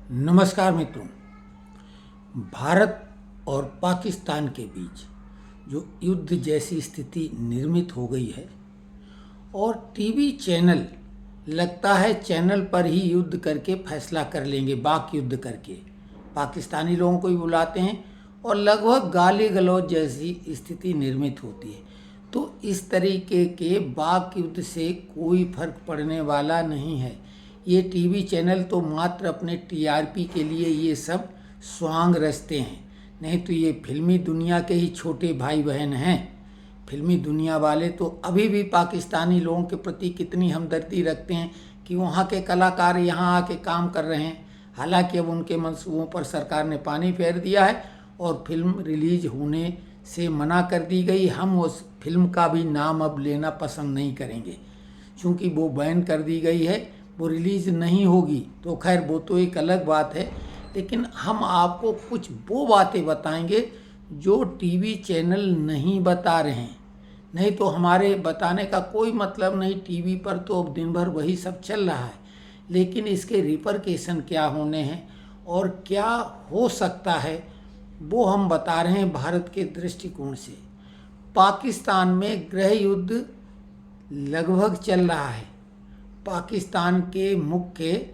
नमस्कार मित्रों। भारत और पाकिस्तान के बीच जो युद्ध जैसी स्थिति निर्मित हो गई है और टीवी चैनल लगता है चैनल पर ही युद्ध करके फैसला कर लेंगे, बाक युद्ध करके पाकिस्तानी लोगों को ही बुलाते हैं और लगभग गाली गलौज जैसी स्थिति निर्मित होती है। तो इस तरीके के बाक युद्ध से कोई फर्क पड़ने वाला नहीं है। ये टीवी चैनल तो मात्र अपने टीआरपी के लिए ये सब स्वांग रचते हैं, नहीं तो ये फिल्मी दुनिया के ही छोटे भाई बहन हैं। फिल्मी दुनिया वाले तो अभी भी पाकिस्तानी लोगों के प्रति कितनी हमदर्दी रखते हैं कि वहाँ के कलाकार यहाँ आके काम कर रहे हैं। हालांकि अब उनके मंसूबों पर सरकार ने पानी फेर दिया है और फिल्म रिलीज होने से मना कर दी गई। हम उस फिल्म का भी नाम अब लेना पसंद नहीं करेंगे क्योंकि वो बैन कर दी गई है, वो रिलीज़ नहीं होगी। तो खैर वो तो एक अलग बात है, लेकिन हम आपको कुछ वो बातें बताएंगे जो टीवी चैनल नहीं बता रहे हैं। नहीं तो हमारे बताने का कोई मतलब नहीं, टीवी पर तो अब दिन भर वही सब चल रहा है, लेकिन इसके रिपरकेशन क्या होने हैं और क्या हो सकता है वो हम बता रहे हैं भारत के दृष्टिकोण से। पाकिस्तान में गृह युद्ध लगभग चल रहा है। पाकिस्तान के मुख्य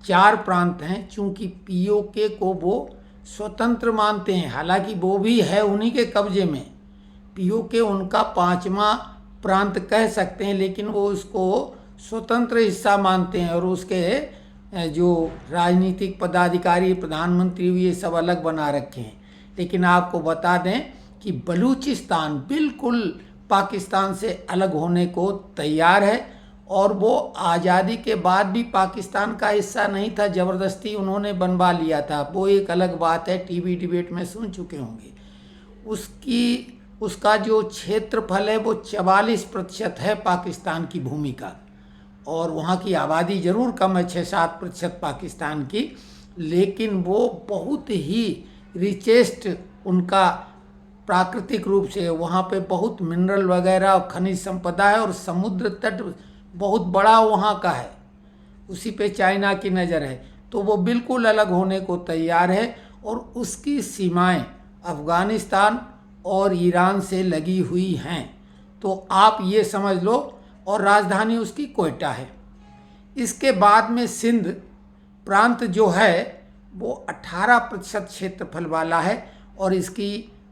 4 प्रांत हैं, चूंकि पीओके को वो स्वतंत्र मानते हैं, हालांकि वो भी है उन्हीं के कब्जे में। पीओके उनका 5वां प्रांत कह सकते हैं, लेकिन वो उसको स्वतंत्र हिस्सा मानते हैं और उसके जो राजनीतिक पदाधिकारी, प्रधानमंत्री ये सब अलग बना रखे हैं। लेकिन आपको बता दें कि बलूचिस्तान बिल्कुल पाकिस्तान से अलग होने को तैयार है और वो आज़ादी के बाद भी पाकिस्तान का हिस्सा नहीं था, ज़बरदस्ती उन्होंने बनवा लिया था। वो एक अलग बात है, टीवी डिबेट में सुन चुके होंगे। उसका जो क्षेत्रफल है वो 44% है पाकिस्तान की भूमि का, और वहाँ की आबादी ज़रूर कम है, 6-7% पाकिस्तान की, लेकिन वो बहुत ही रिचेस्ट उनका प्राकृतिक रूप से, वहाँ पे बहुत मिनरल वगैरह और खनिज संपदा है और समुद्र तट बहुत बड़ा वहाँ का है, उसी पे चाइना की नज़र है। तो वो बिल्कुल अलग होने को तैयार है और उसकी सीमाएं अफ़गानिस्तान और ईरान से लगी हुई हैं, तो आप ये समझ लो। और राजधानी उसकी कोयटा है। इसके बाद में सिंध प्रांत जो है वो 18% क्षेत्रफल वाला है और इसकी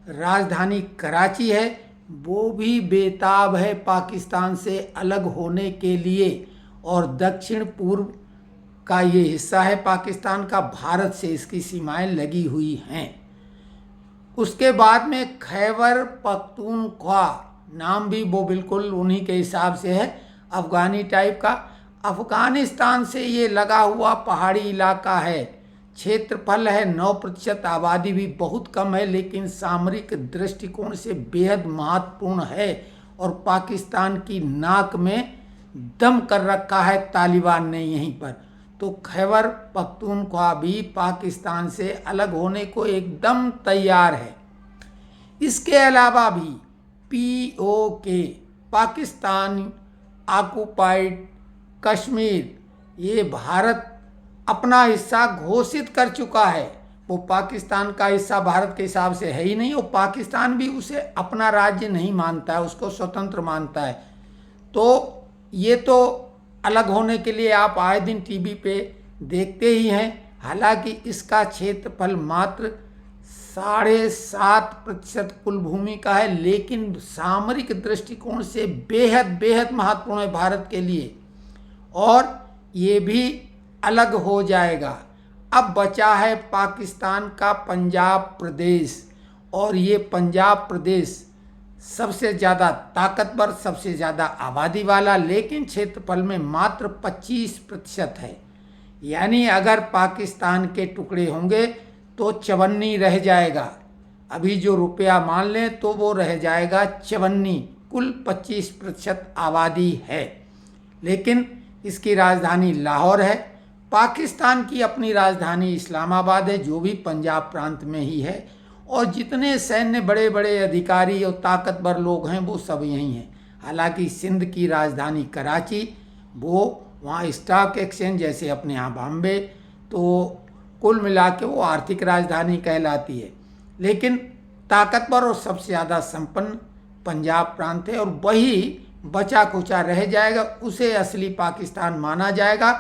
राजधानी कराची है। वो भी बेताब है पाकिस्तान से अलग होने के लिए और दक्षिण पूर्व का ये हिस्सा है पाकिस्तान का, भारत से इसकी सीमाएं लगी हुई हैं। उसके बाद में खैबर पख्तूनख्वा, नाम भी वो बिल्कुल उन्हीं के हिसाब से है, अफ़गानी टाइप का। अफ़गानिस्तान से ये लगा हुआ पहाड़ी इलाका है, क्षेत्रफल है 9%, आबादी भी बहुत कम है, लेकिन सामरिक दृष्टिकोण से बेहद महत्वपूर्ण है और पाकिस्तान की नाक में दम कर रखा है तालिबान ने यहीं पर। तो खैबर पख्तूनख्वा भी पाकिस्तान से अलग होने को एकदम तैयार है। इसके अलावा भी पीओके, पाकिस्तान ऑक्युपाइड कश्मीर, ये भारत अपना हिस्सा घोषित कर चुका है। वो पाकिस्तान का हिस्सा भारत के हिसाब से है ही नहीं, और पाकिस्तान भी उसे अपना राज्य नहीं मानता है, उसको स्वतंत्र मानता है। तो ये तो अलग होने के लिए आप आए दिन टीवी पे देखते ही हैं। हालांकि इसका क्षेत्रफल मात्र 7.5% कुल भूमि का है, लेकिन सामरिक दृष्टिकोण से बेहद बेहद महत्वपूर्ण है भारत के लिए, और ये भी अलग हो जाएगा। अब बचा है पाकिस्तान का पंजाब प्रदेश, और ये पंजाब प्रदेश सबसे ज़्यादा ताकतवर, सबसे ज़्यादा आबादी वाला, लेकिन क्षेत्रफल में मात्र 25% है। यानी अगर पाकिस्तान के टुकड़े होंगे तो 54 रह जाएगा। अभी जो रुपया मान लें तो वो रह जाएगा 54, कुल 25% आबादी है। लेकिन इसकी राजधानी लाहौर है। पाकिस्तान की अपनी राजधानी इस्लामाबाद है, जो भी पंजाब प्रांत में ही है, और जितने सैन्य बड़े बड़े अधिकारी और ताकतवर लोग हैं वो सब यहीं हैं। हालांकि सिंध की राजधानी कराची, वो वहाँ स्टॉक एक्सचेंज जैसे अपने यहाँ बॉम्बे, तो कुल मिला के वो आर्थिक राजधानी कहलाती है। लेकिन ताकतवर और सबसे ज़्यादा संपन्न पंजाब प्रांत है, और वही बचा खुचा रह जाएगा, उसे असली पाकिस्तान माना जाएगा।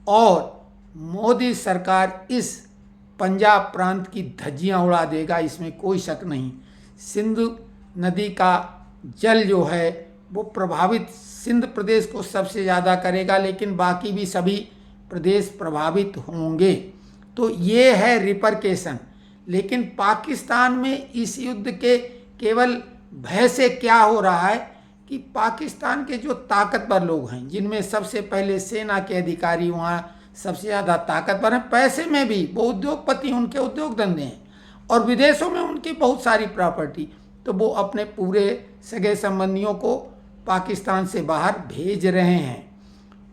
और मोदी सरकार इस पंजाब प्रांत की धज्जियां उड़ा देगा, इसमें कोई शक नहीं। सिंधु नदी का जल जो है वो प्रभावित सिंध प्रदेश को सबसे ज़्यादा करेगा, लेकिन बाकी भी सभी प्रदेश प्रभावित होंगे। तो ये है रिपरकेशन। लेकिन पाकिस्तान में इस युद्ध के केवल भय से क्या हो रहा है कि पाकिस्तान के जो ताकतवर लोग हैं, जिनमें सबसे पहले सेना के अधिकारी वहाँ सबसे ज़्यादा ताकतवर हैं, पैसे में भी वो उद्योगपति, उनके उद्योग धंधे हैं, और विदेशों में उनकी बहुत सारी प्रॉपर्टी, तो वो अपने पूरे सगे संबंधियों को पाकिस्तान से बाहर भेज रहे हैं।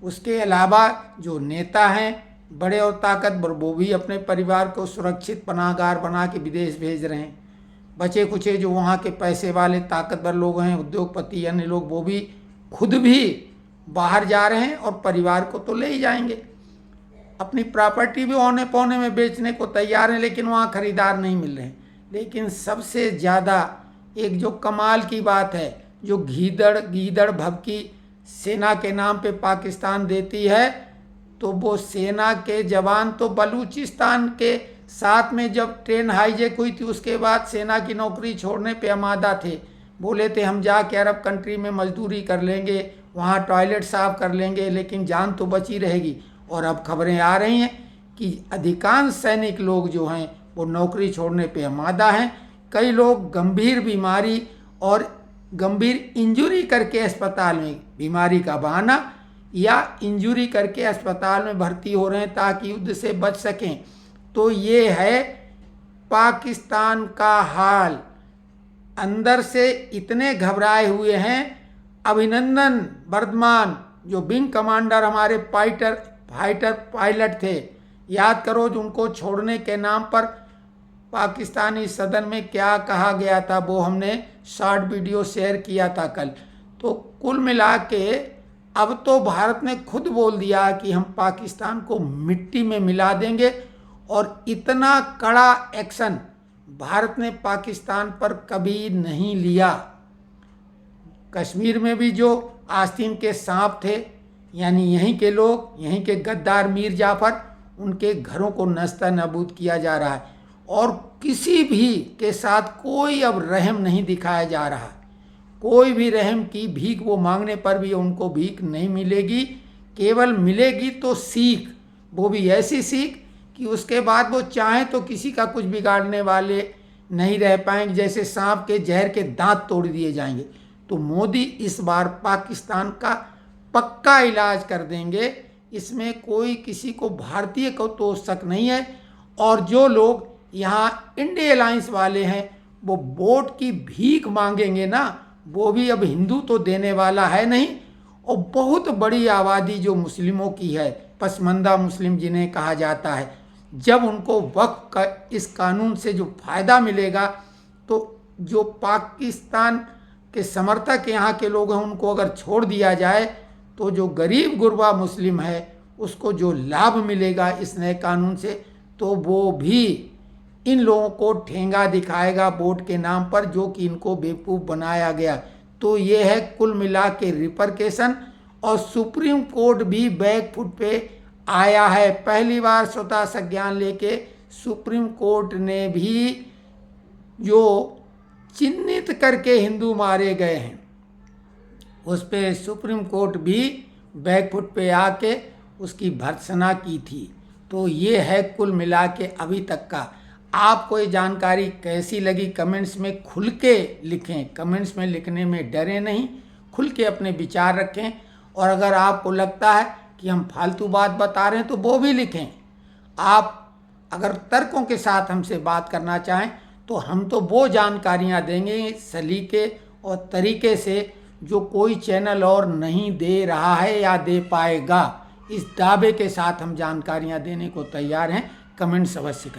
उसके अलावा जो नेता हैं बड़े और ताकतवर, वो भी अपने परिवार को सुरक्षित पनाहगार बना के विदेश भेज रहे हैं। बचे कुचे जो वहाँ के पैसे वाले ताकतवर लोग हैं, उद्योगपति, अन्य लोग, वो भी खुद भी बाहर जा रहे हैं और परिवार को तो ले ही जाएंगे। अपनी प्रॉपर्टी भी औने पौने में बेचने को तैयार हैं, लेकिन वहाँ खरीदार नहीं मिल रहे हैं। लेकिन सबसे ज़्यादा एक जो कमाल की बात है, जो गीदड़ भभकी सेना के नाम पे पाकिस्तान देती है, तो वो सेना के जवान तो बलूचिस्तान के साथ में जब ट्रेन हाईजैक हुई थी उसके बाद सेना की नौकरी छोड़ने पे आमादा थे। बोले थे हम जाके अरब कंट्री में मजदूरी कर लेंगे, वहाँ टॉयलेट साफ कर लेंगे, लेकिन जान तो बची रहेगी। और अब खबरें आ रही हैं कि अधिकांश सैनिक लोग जो हैं वो नौकरी छोड़ने पे आमादा हैं। कई लोग गंभीर बीमारी और गंभीर इंजरी करके अस्पताल में, बीमारी का बहाना या इंजरी करके अस्पताल में भर्ती हो रहे हैं ताकि युद्ध से बच सकें। तो ये है पाकिस्तान का हाल। अंदर से इतने घबराए हुए हैं। अभिनंदन वर्धमान जो विंग कमांडर हमारे फाइटर पायलट थे, याद करो जो उनको छोड़ने के नाम पर पाकिस्तानी सदन में क्या कहा गया था, वो हमने शॉर्ट वीडियो शेयर किया था कल। तो कुल मिला के अब तो भारत ने खुद बोल दिया कि हम पाकिस्तान को मिट्टी में मिला देंगे, और इतना कड़ा एक्शन भारत ने पाकिस्तान पर कभी नहीं लिया। कश्मीर में भी जो आस्तीन के सांप थे, यानी यहीं के लोग, यहीं के गद्दार मीर जाफर, उनके घरों को नस्ता नबूद किया जा रहा है, और किसी भी के साथ कोई अब रहम नहीं दिखाया जा रहा। कोई भी रहम की भीख वो मांगने पर भी उनको भीख नहीं मिलेगी। केवल मिलेगी तो सीख, वो भी ऐसी सीख कि उसके बाद वो चाहें तो किसी का कुछ बिगाड़ने वाले नहीं रह पाएंगे, जैसे सांप के जहर के दांत तोड़ दिए जाएंगे। तो मोदी इस बार पाकिस्तान का पक्का इलाज कर देंगे, इसमें कोई किसी को, भारतीय को तो शक नहीं है। और जो लोग यहाँ इंडिया अलायंस वाले हैं वो वोट की भीख मांगेंगे ना, वो भी अब हिंदू तो देने वाला है नहीं। और बहुत बड़ी आबादी जो मुस्लिमों की है, पसमानदा मुस्लिम जिन्हें कहा जाता है, जब उनको वक्फ का इस कानून से जो फ़ायदा मिलेगा, तो जो पाकिस्तान के समर्थक यहाँ के लोग हैं उनको अगर छोड़ दिया जाए, तो जो गरीब गुरबा मुस्लिम है उसको जो लाभ मिलेगा इस नए कानून से, तो वो भी इन लोगों को ठेंगा दिखाएगा वोट के नाम पर, जो कि इनको बेवकूफ़ बनाया गया। तो ये है कुल मिला के रिपरकेशन। और सुप्रीम कोर्ट भी बैकफुट पे आया है। पहली बार स्वतः संज्ञान लेके सुप्रीम कोर्ट ने भी जो चिन्हित करके हिंदू मारे गए हैं उस पे सुप्रीम कोर्ट भी बैकफुट पे आके उसकी भर्त्सना की थी। तो ये है कुल मिला के अभी तक का। आपको ये जानकारी कैसी लगी कमेंट्स में खुल के लिखें। कमेंट्स में लिखने में डरे नहीं, खुल के अपने विचार रखें। और अगर आपको लगता है कि हम फालतू बात बता रहे हैं तो वो भी लिखें। आप अगर तर्कों के साथ हमसे बात करना चाहें तो हम तो वो जानकारियां देंगे सलीके और तरीके से जो कोई चैनल और नहीं दे रहा है या दे पाएगा। इस दावे के साथ हम जानकारियां देने को तैयार हैं। कमेंट्स अवश्य करें।